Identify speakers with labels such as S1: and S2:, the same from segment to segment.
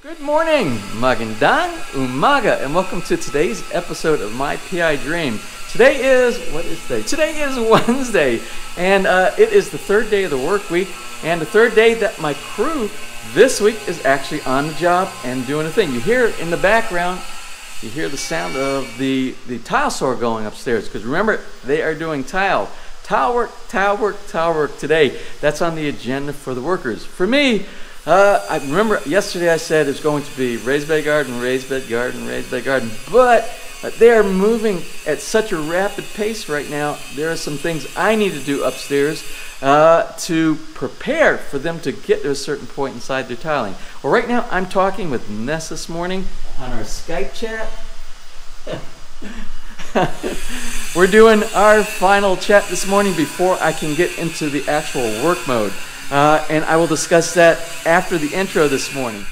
S1: Good morning, magandang umaga, and welcome to today's episode of My PI Dream. Today is, what is today? Today is Wednesday, and it is the third day of the work week, and the third day that my crew this week is actually on the job and doing a thing. You hear in the background, you hear the sound of the tile saw going upstairs, because remember, they are doing tile work today. That's on the agenda for the workers. For me, I remember yesterday I said it's going to be raised bed garden, raised bed garden, raised bed garden, but they are moving at such a rapid pace right now. There are some things I need to do upstairs to prepare for them to get to a certain point inside their tiling. Well, right now I'm talking with Ness this morning on our Skype chat. We're doing our final chat this morning before I can get into the actual work mode. And I will discuss that after the intro this morning.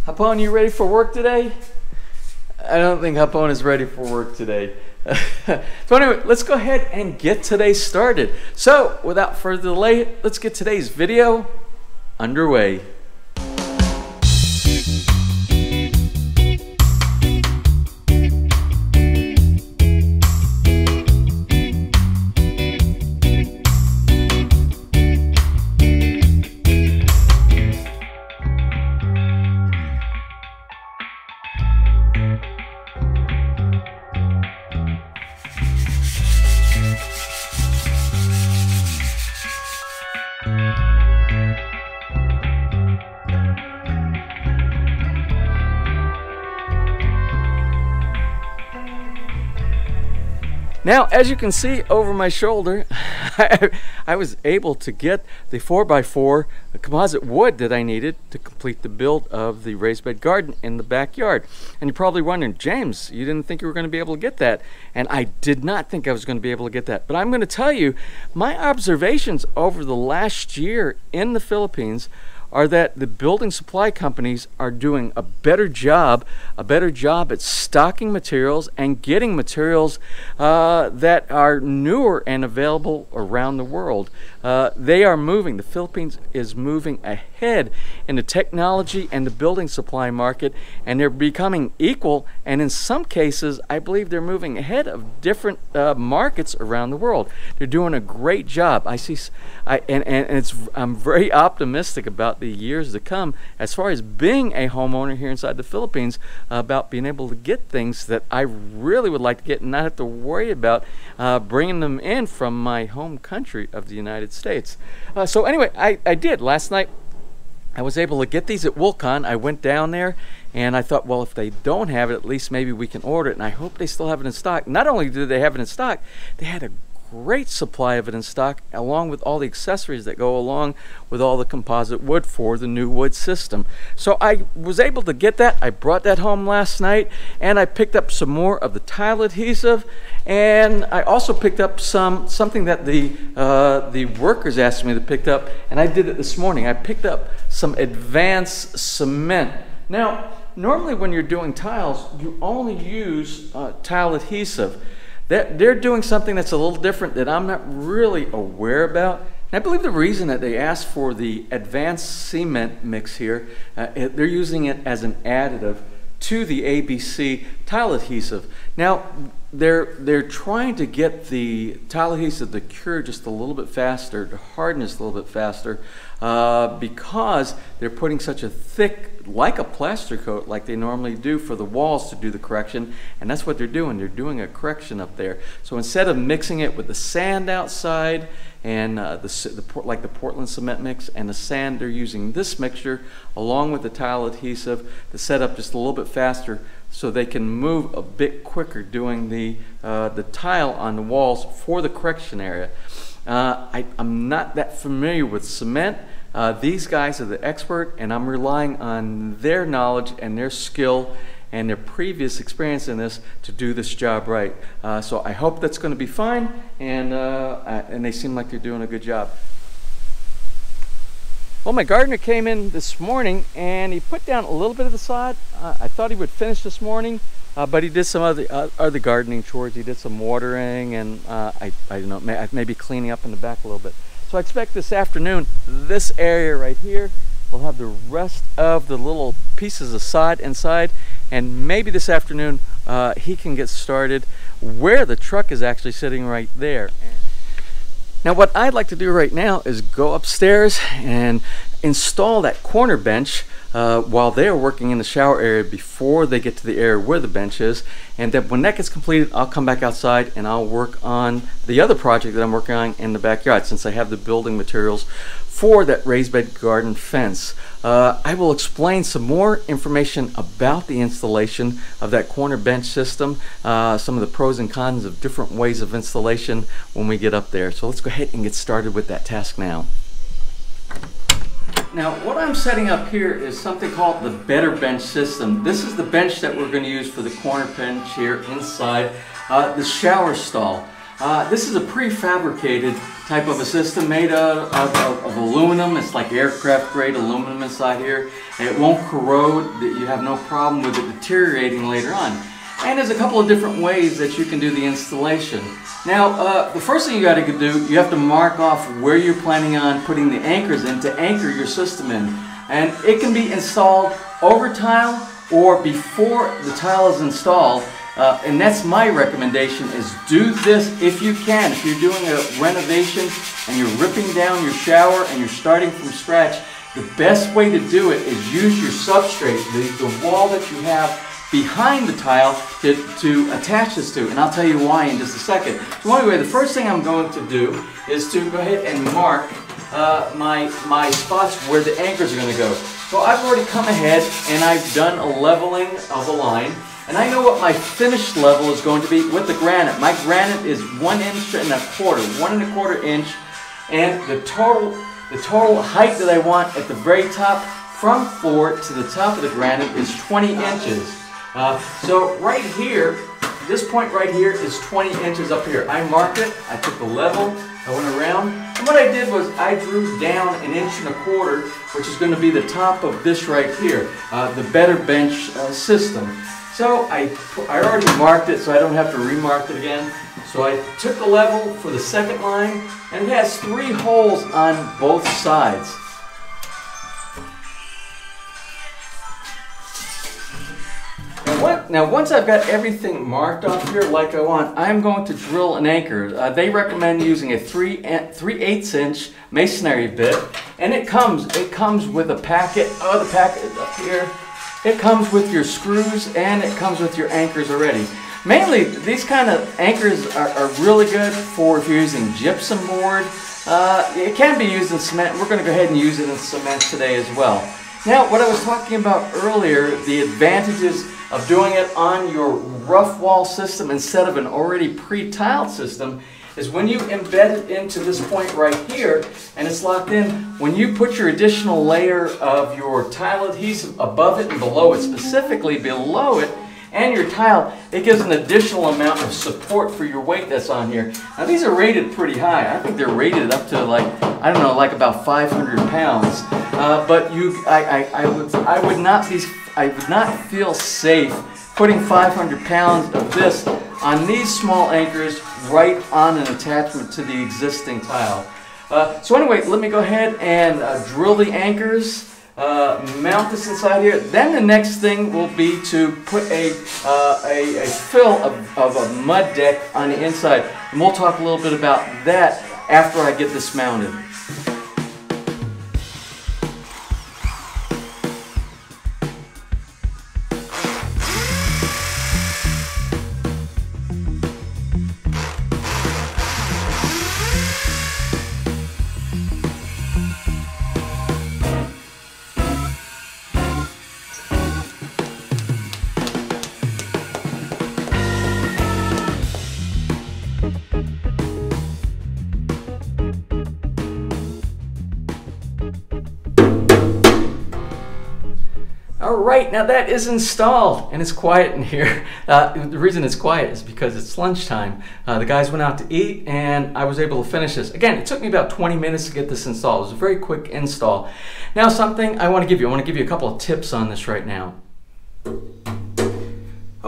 S1: Hapon, you ready for work today? I don't think Hapon is ready for work today. So anyway, let's go ahead and get today started. So without further delay, let's get today's video underway. Now, as you can see over my shoulder, I was able to get the 4x4 composite wood that I needed to complete the build of the raised bed garden in the backyard. And you're probably wondering, James, you didn't think you were going to be able to get that. And I did not think I was going to be able to get that. But I'm going to tell you, my observations over the last year in the Philippines are that the building supply companies are doing a better job at stocking materials and getting materials that are newer and available around the world. They are moving. The Philippines is moving ahead in the technology and the building supply market, and they're becoming equal, and in some cases I believe they're moving ahead of different markets around the world. They're doing a great job. I'm very optimistic about the years to come as far as being a homeowner here inside the Philippines, about being able to get things that I really would like to get and not have to worry about bringing them in from my home country of the United States. So anyway, I did. Last night I was able to get these at Woolcon. I went down there and I thought, well, if they don't have it, at least maybe we can order it, and I hope they still have it in stock. Not only did they have it in stock, they had a great supply of it in stock, along with all the accessories that go along with all the composite wood for the new wood system. So I was able to get that. I brought that home last night, and I picked up some more of the tile adhesive, and I also picked up something that the workers asked me to pick up, and I did it this morning. I picked up some advanced cement. Now, normally when you're doing tiles, you only use tile adhesive. They're doing something that's a little different that I'm not really aware about. And I believe the reason that they asked for the advanced cement mix here, they're using it as an additive to the ABC tile adhesive. Now, they're trying to get the tile adhesive to cure just a little bit faster, to harden just a little bit faster, because they're putting such a thick, like a plaster coat, like they normally do for the walls to do the correction, and that's what they're doing. They're doing a correction up there. So instead of mixing it with the sand outside and like the Portland cement mix and the sand, they're using this mixture along with the tile adhesive to set up just a little bit faster, so they can move a bit quicker doing the tile on the walls for the correction area. I'm not that familiar with cement. These guys are the expert, and I'm relying on their knowledge and their skill and their previous experience in this to do this job right. So I hope that's going to be fine, and they seem like they're doing a good job. Well, my gardener came in this morning and he put down a little bit of the sod. I thought he would finish this morning, But he did some other gardening chores. He did some watering, and I don't know, maybe cleaning up in the back a little bit. So I expect this afternoon, this area right here will have the rest of the little pieces of sod inside, and maybe this afternoon he can get started where the truck is actually sitting right there. Now what I'd like to do right now is go upstairs and install that corner bench while they're working in the shower area before they get to the area where the bench is. And then when that gets completed, I'll come back outside and I'll work on the other project that I'm working on in the backyard, since I have the building materials for that raised bed garden fence. I will explain some more information about the installation of that corner bench system, some of the pros and cons of different ways of installation when we get up there. So let's go ahead and get started with that task now. Now what I'm setting up here is something called the Better Bench system. This is the bench that we're going to use for the corner bench here inside the shower stall. This is a prefabricated type of a system made of aluminum. It's like aircraft grade aluminum inside here. It won't corrode. You have no problem with it deteriorating later on. And there's a couple of different ways that you can do the installation. Now, the first thing you got to do, you have to mark off where you're planning on putting the anchors in to anchor your system in. And it can be installed over tile or before the tile is installed. And that's my recommendation, is do this if you can. If you're doing a renovation and you're ripping down your shower and you're starting from scratch, the best way to do it is use your substrate, the wall that you have behind the tile to attach this to, and I'll tell you why in just a second. So anyway, the first thing I'm going to do is to go ahead and mark my spots where the anchors are going to go. So I've already come ahead and I've done a leveling of the line, and I know what my finished level is going to be with the granite. My granite is 1 1/4 inch, 1 1/4 inch, and the total height that I want at the very top from floor to the top of the granite is 20 inches. So right here, this point right here is 20 inches up here. I marked it, I took the level, I went around, and what I did was I drew down 1 1/4 inches, which is going to be the top of this right here, the Better Bench system. So I already marked it, so I don't have to remark it again. So I took the level for the second line, and it has 3 holes on both sides. Now once I've got everything marked off here like I want, I'm going to drill an anchor. They recommend using a 3/8 inch masonry bit, and it comes with a packet. Oh, the packet is up here. It comes with your screws and it comes with your anchors already. Mainly, these kind of anchors are really good for if you're using gypsum board. It can be used in cement. We're going to go ahead and use it in cement today as well. Now, what I was talking about earlier, the advantages of doing it on your rough wall system instead of an already pre-tiled system, is when you embed it into this point right here and it's locked in, when you put your additional layer of your tile adhesive above it and below it, specifically below it, and your tile, it gives an additional amount of support for your weight that's on here. Now these are rated pretty high. I think they're rated up to like, I don't know, like about 500 pounds. But I would not feel safe putting 500 pounds of this on these small anchors right on an attachment to the existing tile. So anyway, let me go ahead and drill the anchors. Mount this inside here. Then the next thing will be to put a fill of a mud deck on the inside. And we'll talk a little bit about that after I get this mounted. Alright, now that is installed and it's quiet in here. The reason it's quiet is because it's lunchtime. The guys went out to eat and I was able to finish this. Again, it took me about 20 minutes to get this installed. It was a very quick install. Now something I want to give you a couple of tips on this right now.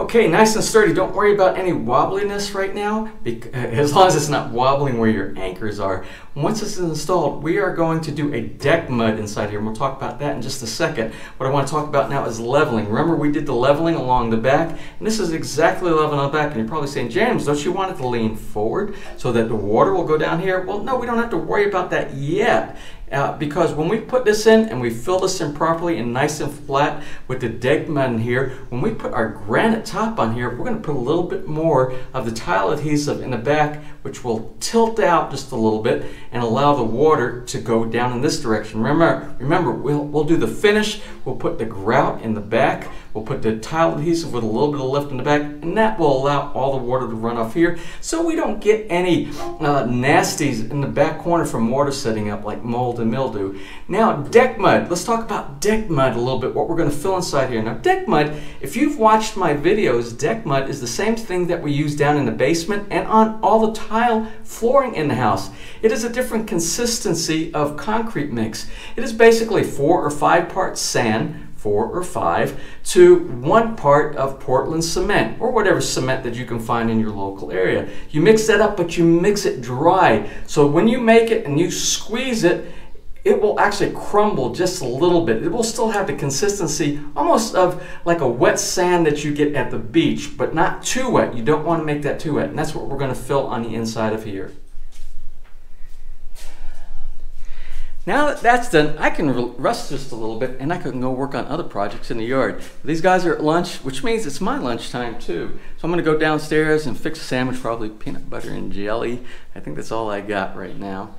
S1: Okay, nice and sturdy. Don't worry about any wobbliness right now, as long as it's not wobbling where your anchors are. Once this is installed, we are going to do a deck mud inside here, and we'll talk about that in just a second. What I want to talk about now is leveling. Remember, we did the leveling along the back, and this is exactly level on the back. And you're probably saying, James, don't you want it to lean forward so that the water will go down here? Well, no, we don't have to worry about that yet. Because when we put this in and we fill this in properly and nice and flat with the deck mud in here, when we put our granite top on here, we're going to put a little bit more of the tile adhesive in the back, which will tilt out just a little bit and allow the water to go down in this direction. Remember, we'll do the finish. We'll put the grout in the back. We'll put the tile adhesive with a little bit of lift in the back, and that will allow all the water to run off here, so we don't get any nasties in the back corner from water setting up like mold and mildew. Now, deck mud. Let's talk about deck mud a little bit, what we're going to fill inside here. Now, deck mud, if you've watched my videos, deck mud is the same thing that we use down in the basement and on all the tile flooring in the house. It is a different consistency of concrete mix. It is basically 4 or 5 parts sand, 4 or 5, to 1 part of Portland cement, or whatever cement that you can find in your local area. You mix that up, but you mix it dry. So when you make it and you squeeze it, it will actually crumble just a little bit. It will still have the consistency almost of like a wet sand that you get at the beach, but not too wet. You don't want to make that too wet, and that's what we're going to fill on the inside of here. Now that that's done, I can rest just a little bit and I can go work on other projects in the yard. These guys are at lunch, which means it's my lunchtime too. So I'm going to go downstairs and fix a sandwich, probably peanut butter and jelly. I think that's all I got right now.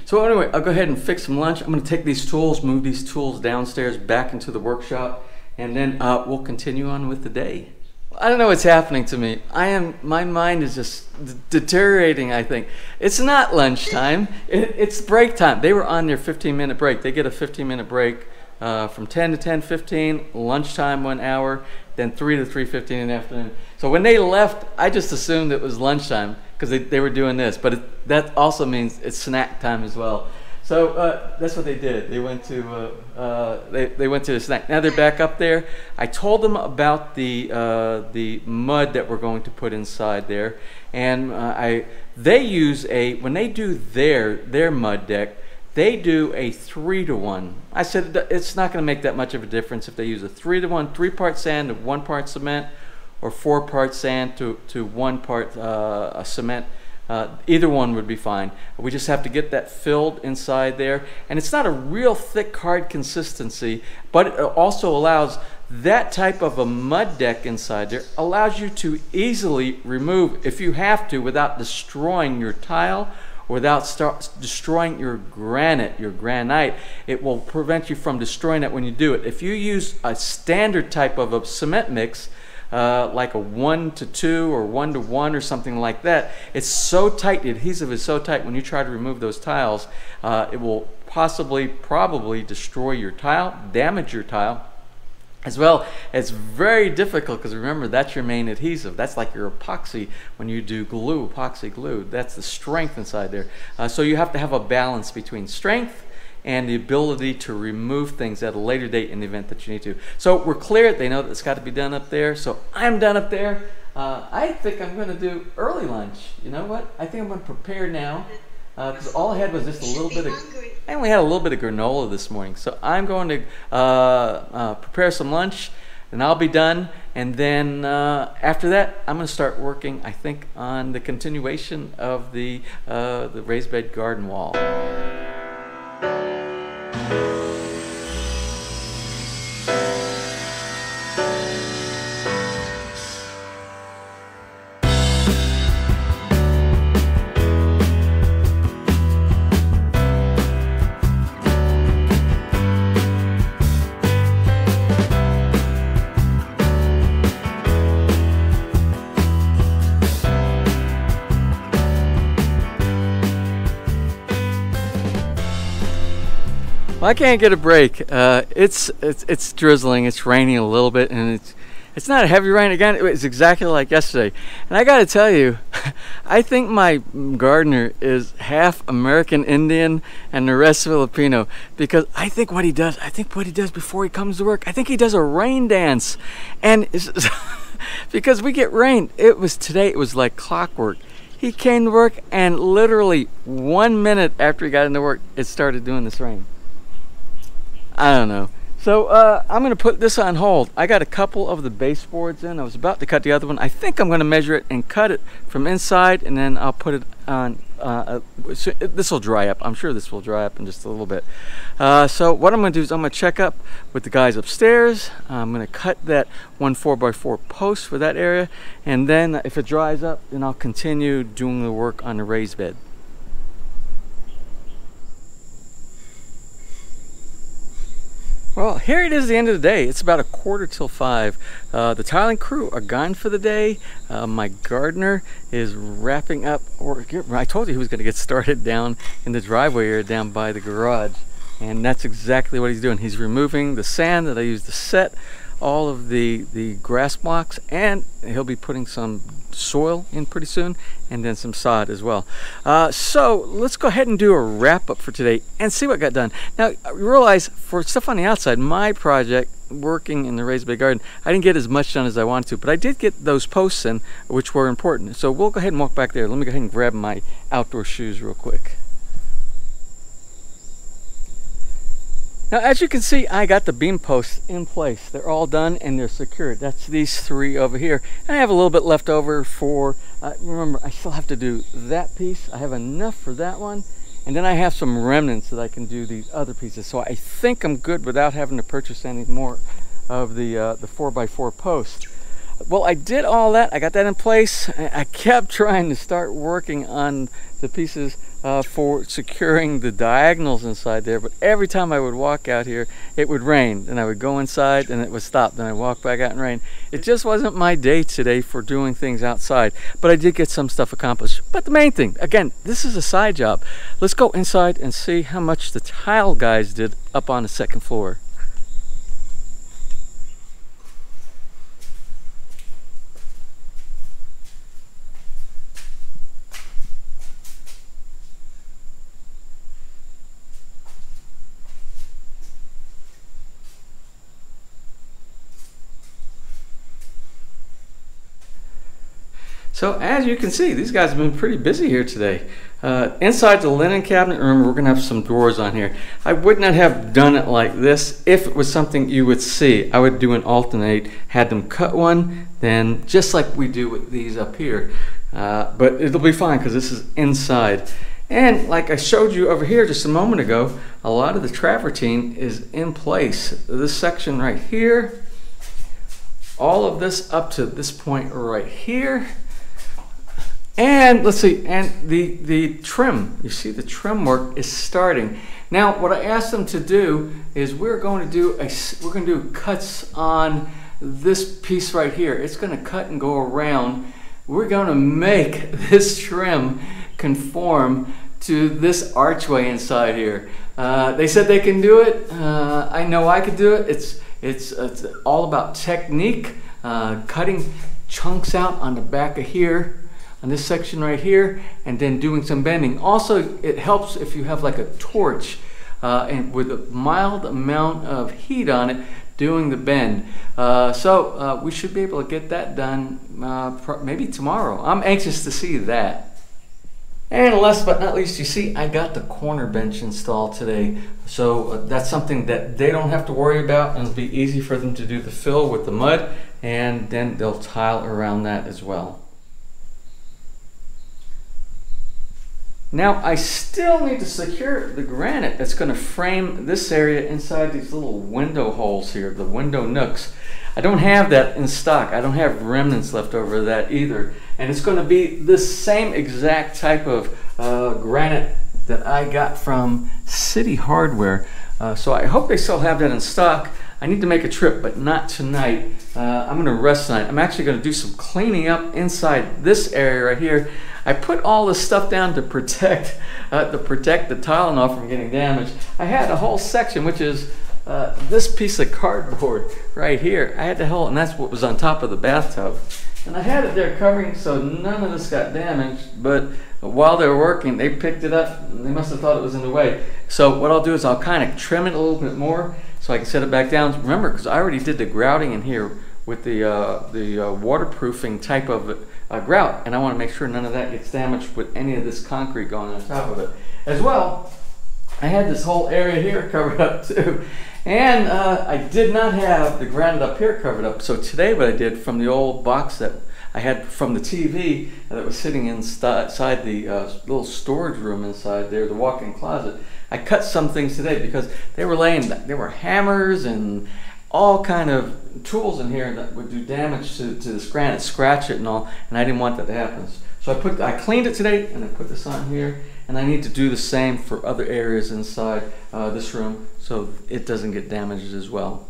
S1: So anyway, I'll go ahead and fix some lunch. I'm going to take these tools, move these tools downstairs back into the workshop, and then we'll continue on with the day. I don't know what's happening to me. My mind is just deteriorating, I think. It's not lunchtime, it's break time. They were on their 15-minute break. They get a 15-minute break from 10 to 10:15, lunchtime 1 hour, then 3 to 3:15 in the afternoon. So when they left, I just assumed it was lunchtime because they were doing this, but that also means it's snack time as well. So that's what they did. They went to they went to the snack. Now they're back up there. I told them about the mud that we're going to put inside there, and they use when they do their mud deck, they do a 3-to-1. I said it's not going to make that much of a difference if they use a 3-to-1, 3-part sand to 1 part cement, or 4 parts sand to 1 part cement. Either one would be fine. We just have to get that filled inside there, and it's not a real thick, hard consistency, but it also allows that type of a mud deck inside there, allows you to easily remove, if you have to, without destroying your tile, without destroying your granite. It will prevent you from destroying it when you do it. If you use a standard type of a cement mix, like a 1-to-2 or 1-to-1 or something like that, it's so tight, the adhesive is so tight, when you try to remove those tiles, it will probably destroy your tile, damage your tile, as well. It's very difficult because remember, that's your main adhesive. That's like your epoxy when you do glue, epoxy glue. That's the strength inside there. So you have to have a balance between strength and the ability to remove things at a later date in the event that you need to. So we're clear. They know that it's got to be done up there. So I'm done up there. I think I'm going to do early lunch. You know what? I think I'm going to prepare now because all I had was just a little bit of, I only had a little bit of granola this morning. So I'm going to prepare some lunch, and I'll be done. And then after that, I'm going to start working, I think, on the continuation of the raised bed garden wall. I can't get a break. It's drizzling. It's raining a little bit, and it's not a heavy rain again. It's exactly like yesterday. And I got to tell you, I think my gardener is half American Indian and the rest Filipino, because I think what he does before he comes to work, I think he does a rain dance, and because we get rain. It was today, it was like clockwork. He came to work and literally 1 minute after he got into work, it started doing this rain. I don't know. So I'm going to put this on hold. I got a couple of the baseboards in. I was about to cut the other one. I think I'm going to measure it and cut it from inside, and then I'll put it on. This will dry up. I'm sure this will dry up in just a little bit. So what I'm going to do is I'm going to check up with the guys upstairs. I'm going to cut that 1 4x4 post for that area, and then if it dries up, then I'll continue doing the work on the raised bed. Well, here it is, the end of the day. It's about 4:45. The tiling crew are gone for the day. My gardener is wrapping up. I told you he was going to get started down in the driveway area down by the garage. And that's exactly what he's doing. He's removing the sand that I used to set all of the grass blocks, and he'll be putting some soil in pretty soon, and then some sod as well. So let's go ahead and do a wrap up for today and see what got done. Now realize for stuff on the outside, my project working in the raised bed garden, I didn't get as much done as I wanted to, but I did get those posts in, which were important. So we'll go ahead and walk back there. Let me go ahead and grab my outdoor shoes real quick. Now, as you can see, I got the beam posts in place. They're all done and they're secured. That's these 3 over here. And I have a little bit left over for, remember, I still have to do that piece. I have enough for that one. And then I have some remnants that I can do these other pieces. So I think I'm good without having to purchase any more of the 4x4 posts. Well, I did all that. I got that in place. I kept trying to start working on the pieces for securing the diagonals inside there, but every time I would walk out here, it would rain, and I would go inside and it would stop, then I'd walk back out and rain. It just wasn't my day today for doing things outside, but I did get some stuff accomplished. But the main thing, again, this is a side job. Let's go inside and see how much the tile guys did up on the 2nd floor. So as you can see, these guys have been pretty busy here today. Inside the linen cabinet, remember, we're going to have some drawers on here. I would not have done it like this if it was something you would see. I would do an alternate, had them cut one, then just like we do with these up here. But it'll be fine because this is inside. And like I showed you over here just a moment ago, a lot of the travertine is in place. This section right here, all of this up to this point right here. And let's see, and the trim, you see the trim work is starting. Now what I asked them to do is we're going to do cuts on this piece right here. It's going to cut and go around. We're going to make this trim conform to this archway inside here. They said they can do it. I know I could do it. It's all about technique, cutting chunks out on the back of here, on this section right here, and then doing some bending. Also, it helps if you have like a torch and with a mild amount of heat on it, doing the bend. So we should be able to get that done maybe tomorrow. I'm anxious to see that. And last but not least, you see I got the corner bench installed today. So that's something that they don't have to worry about, and it'll be easy for them to do the fill with the mud, and then they'll tile around that as well. Now I still need to secure the granite that's going to frame this area inside these little window holes here, the window nooks. I don't have that in stock. I don't have remnants left over of that either. And it's going to be the same exact type of granite that I got from City Hardware. So I hope they still have that in stock. I need to make a trip, but not tonight. I'm going to rest tonight. I'm actually going to do some cleaning up inside this area right here. I put all this stuff down to protect the tile off from getting damaged. I had a whole section, which is this piece of cardboard right here. I had to hold, and that's what was on top of the bathtub. And I had it there covering so none of this got damaged, but while they were working, they picked it up, and they must have thought it was in the way. So what I'll do is I'll kind of trim it a little bit more so I can set it back down. Remember, because I already did the grouting in here with the waterproofing type of grout, and I want to make sure none of that gets damaged with any of this concrete going on top of it. As well, I had this whole area here covered up too, and I did not have the granite up here covered up. So today what I did, from the old box that I had from the TV that was sitting inside the little storage room inside there, the walk-in closet, I cut some things today because there were hammers and all kind of tools in here that would do damage to this granite, scratch it and all, and I didn't want that to happen. So I cleaned it today, and I put this on here, and I need to do the same for other areas inside this room so it doesn't get damaged as well.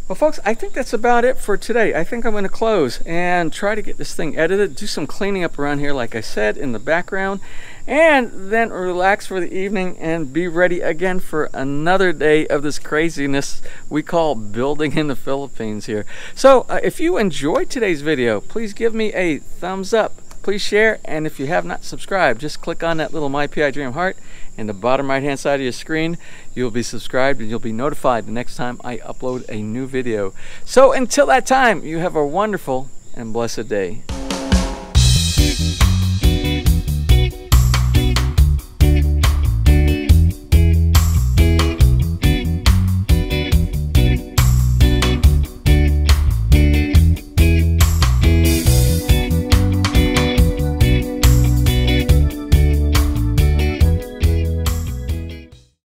S1: Well, folks, I think that's about it for today. I think I'm going to close and try to get this thing edited, do some cleaning up around here, like I said, in the background, and then relax for the evening and be ready again for another day of this craziness we call building in the Philippines here. So if you enjoyed today's video, please give me a thumbs up. Please share, and if you have not subscribed, just click on that little My PI Dream heart in the bottom right hand side of your screen. You'll be subscribed and you'll be notified the next time I upload a new video. So until that time, you have a wonderful and blessed day.